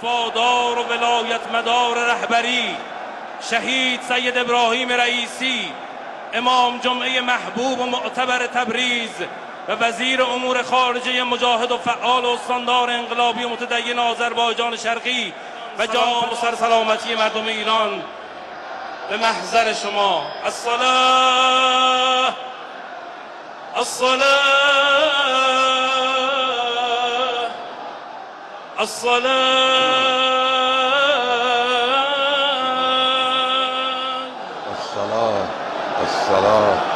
وفادار و ولایت مدار رهبری شهید سید ابراهیم رئیسی، امام جمعه محبوب و معتبر تبریز و وزیر امور خارجه مجاهد و فعال و استاندار انقلابی و متدین آذربایجان شرقی و جان و سرسلامتی مردم ایران به محضر شما. الصلاة الصلاة الصلاة الصلاة